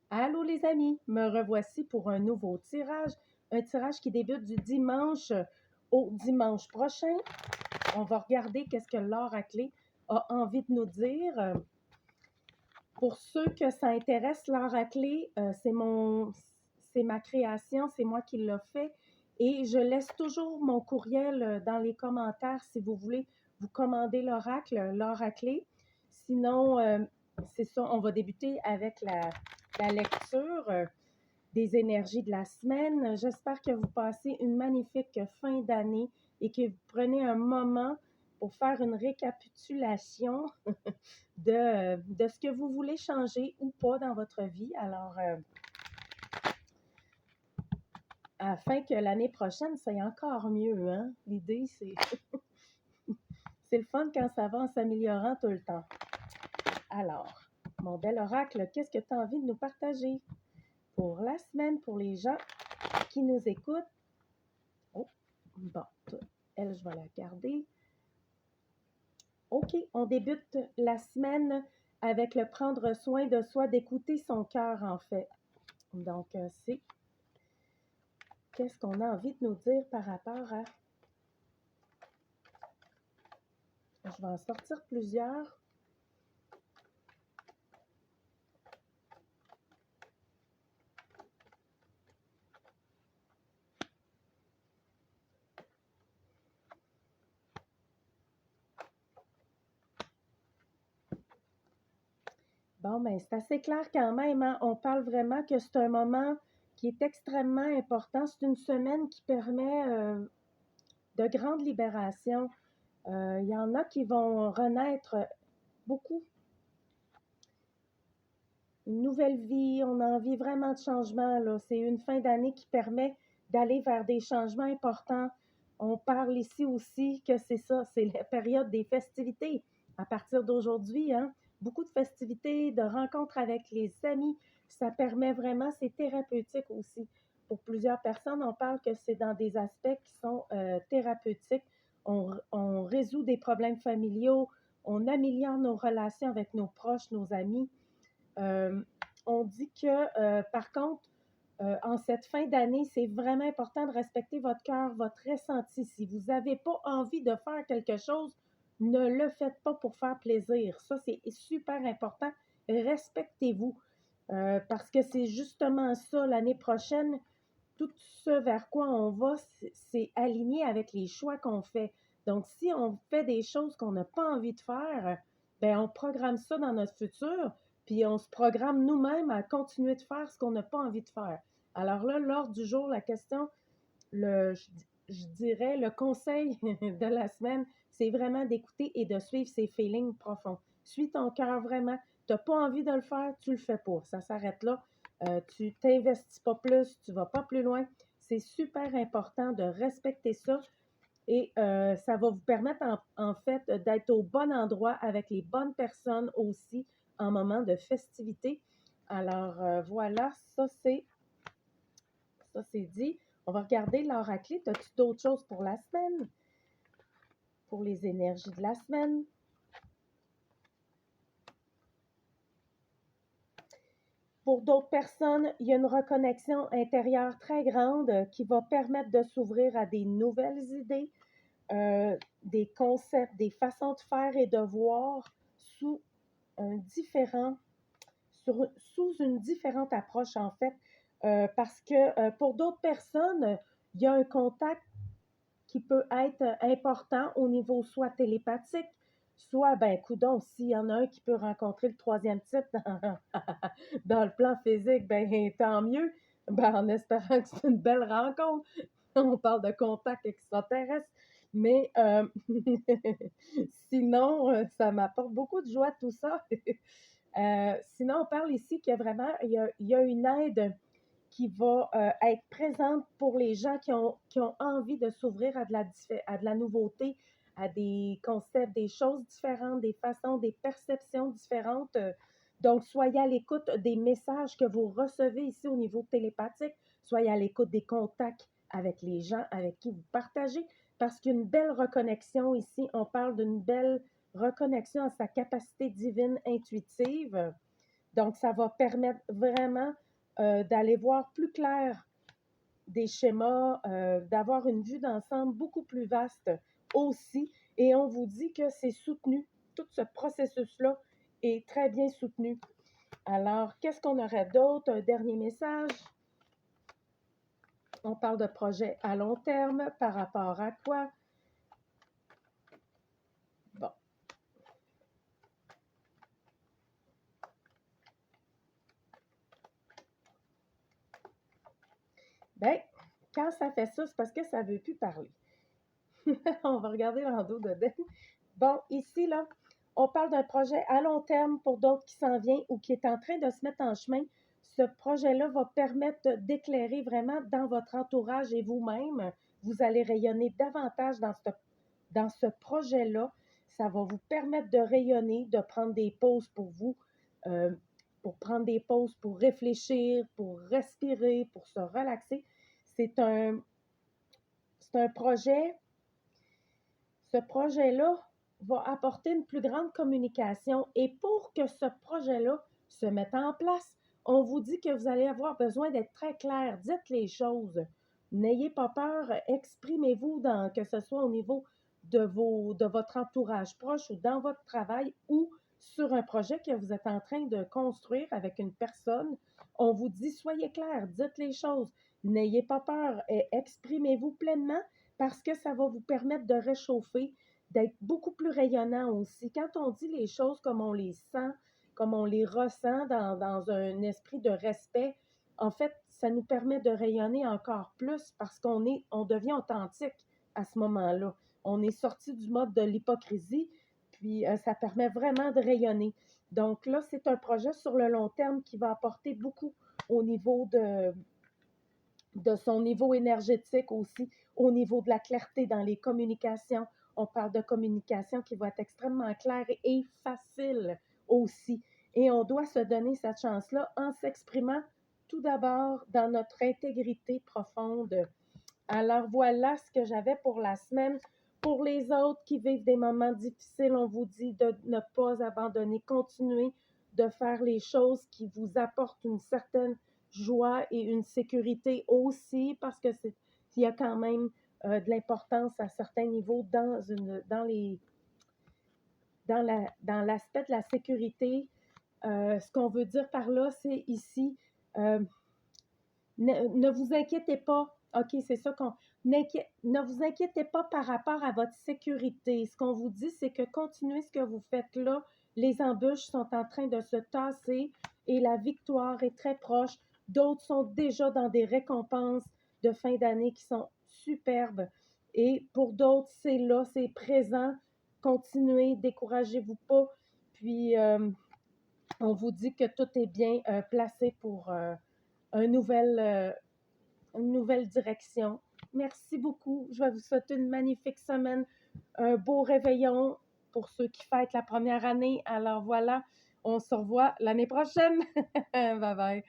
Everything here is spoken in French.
Allô les amis, me revoici pour un nouveau tirage, un tirage qui débute du dimanche au dimanche prochain. On va regarder qu'est-ce que l'oracle a envie de nous dire. Pour ceux que ça intéresse, l'oracle, c'est ma création, c'est moi qui l'ai fait et je laisse toujours mon courriel dans les commentaires si vous voulez vous commander l'oracle. Sinon, c'est ça, on va débuter avec la lecture des énergies de la semaine. J'espère que vous passez une magnifique fin d'année et que vous prenez un moment pour faire une récapitulation de ce que vous voulez changer ou pas dans votre vie. Alors, afin que l'année prochaine, ça aille encore mieux. Hein? L'idée, c'est le fun quand ça va en s'améliorant tout le temps. Alors, mon bel oracle, qu'est-ce que tu as envie de nous partager pour la semaine, pour les gens qui nous écoutent? Oh, bon, elle, je vais la garder. OK, on débute la semaine avec le prendre soin de soi, d'écouter son cœur, en fait. Donc, c'est qu'est-ce qu'on a envie de nous dire par rapport à... Je vais en sortir plusieurs. Bon, ben, c'est assez clair quand même. Hein? On parle vraiment que c'est un moment qui est extrêmement important. C'est une semaine qui permet de grande libération. Il y en a qui vont renaître beaucoup. Une nouvelle vie, on a envie vraiment de changement. Là. C'est une fin d'année qui permet d'aller vers des changements importants. On parle ici aussi que c'est ça, c'est la période des festivités. À partir d'aujourd'hui, hein, beaucoup de festivités, de rencontres avec les amis, ça permet vraiment, c'est thérapeutique aussi. Pour plusieurs personnes, on parle que c'est dans des aspects qui sont thérapeutiques. On résout des problèmes familiaux, on améliore nos relations avec nos proches, nos amis. Euh, on dit que, par contre, en cette fin d'année, c'est vraiment important de respecter votre cœur, votre ressenti. Si vous n'avez pas envie de faire quelque chose, ne le faites pas pour faire plaisir. Ça, c'est super important. Respectez-vous. Parce que c'est justement ça, l'année prochaine, tout ce vers quoi on va, c'est aligné avec les choix qu'on fait. Donc, si on fait des choses qu'on n'a pas envie de faire, ben on programme ça dans notre futur, puis on se programme nous-mêmes à continuer de faire ce qu'on n'a pas envie de faire. Alors là, lors du jour, la question, je dirais, le conseil de la semaine, c'est vraiment d'écouter et de suivre ses feelings profonds. Suis ton cœur vraiment. Tu n'as pas envie de le faire, tu le fais pas. Ça s'arrête là. Tu t'investis pas plus, tu vas pas plus loin. C'est super important de respecter ça et ça va vous permettre en fait d'être au bon endroit avec les bonnes personnes aussi en moment de festivité. Alors voilà, ça c'est dit. On va regarder l'oracle. As-tu d'autres choses pour la semaine? Pour les énergies de la semaine? Pour d'autres personnes, il y a une reconnexion intérieure très grande qui va permettre de s'ouvrir à des nouvelles idées, des concepts, des façons de faire et de voir sous un différent, sous une différente approche en fait, parce que pour d'autres personnes, il y a un contact qui peut être important au niveau soit télépathique, soit, ben, coudonc, s'il y en a un qui peut rencontrer le troisième type dans, dans le plan physique, ben, tant mieux, ben, en espérant que c'est une belle rencontre. On parle de contact extraterrestre, mais sinon, ça m'apporte beaucoup de joie tout ça. Sinon, on parle ici qu'il y a vraiment, il y a une aide qui va être présente pour les gens qui ont envie de s'ouvrir à de la nouveauté, à des concepts, des choses différentes, des façons, des perceptions différentes. Donc, soyez à l'écoute des messages que vous recevez ici au niveau télépathique, soyez à l'écoute des contacts avec les gens avec qui vous partagez, parce qu'une belle reconnexion ici, on parle d'une belle reconnexion à sa capacité divine intuitive. Donc, ça va permettre vraiment d'aller voir plus clair des schémas, d'avoir une vue d'ensemble beaucoup plus vaste aussi. Et on vous dit que c'est soutenu. Tout ce processus-là est très bien soutenu. Alors, qu'est-ce qu'on aurait d'autre? Un dernier message. On parle de projet à long terme par rapport à quoi? Bon. Bien, quand ça fait ça, c'est parce que ça ne veut plus parler. On va regarder l'endos dedans. Bon, ici, là, on parle d'un projet à long terme pour d'autres qui s'en vient ou qui est en train de se mettre en chemin. Ce projet-là va permettre d'éclairer vraiment dans votre entourage et vous-même. Vous allez rayonner davantage dans ce projet-là. Ça va vous permettre de rayonner, de prendre des pauses pour vous, euh, pour prendre des pauses, pour réfléchir, pour respirer, pour se relaxer. C'est un projet. Ce projet-là va apporter une plus grande communication et pour que ce projet-là se mette en place, on vous dit que vous allez avoir besoin d'être très clair. Dites les choses. N'ayez pas peur. Exprimez-vous que ce soit au niveau de votre entourage proche ou dans votre travail ou sur un projet que vous êtes en train de construire avec une personne. On vous dit, soyez clair, dites les choses. N'ayez pas peur et exprimez-vous pleinement parce que ça va vous permettre de réchauffer, d'être beaucoup plus rayonnant aussi. Quand on dit les choses comme on les sent, comme on les ressent dans un esprit de respect, en fait, ça nous permet de rayonner encore plus parce on devient authentique à ce moment-là. On est sorti du mode de l'hypocrisie, puis ça permet vraiment de rayonner. Donc là, c'est un projet sur le long terme qui va apporter beaucoup au niveau de son niveau énergétique aussi, au niveau de la clarté dans les communications. On parle de communication qui va être extrêmement claire et facile aussi. Et on doit se donner cette chance-là en s'exprimant tout d'abord dans notre intégrité profonde. Alors voilà ce que j'avais pour la semaine. Pour les autres qui vivent des moments difficiles, on vous dit de ne pas abandonner, continuer de faire les choses qui vous apportent une certaine joie et une sécurité aussi, parce que il y a quand même de l'importance à certains niveaux dans l'aspect de la sécurité. Ce qu'on veut dire par là, c'est ici, euh, ne vous inquiétez pas. OK, c'est ça qu'on. Ne vous inquiétez pas par rapport à votre sécurité. Ce qu'on vous dit, c'est que continuez ce que vous faites là. Les embûches sont en train de se tasser et la victoire est très proche. D'autres sont déjà dans des récompenses de fin d'année qui sont superbes. Et pour d'autres, c'est là, c'est présent. Continuez, découragez-vous pas. Puis, on vous dit que tout est bien placé pour un une nouvelle direction. Merci beaucoup. Je vais vous souhaiter une magnifique semaine, un beau réveillon pour ceux qui fêtent la première année. Alors voilà, on se revoit l'année prochaine. Bye bye.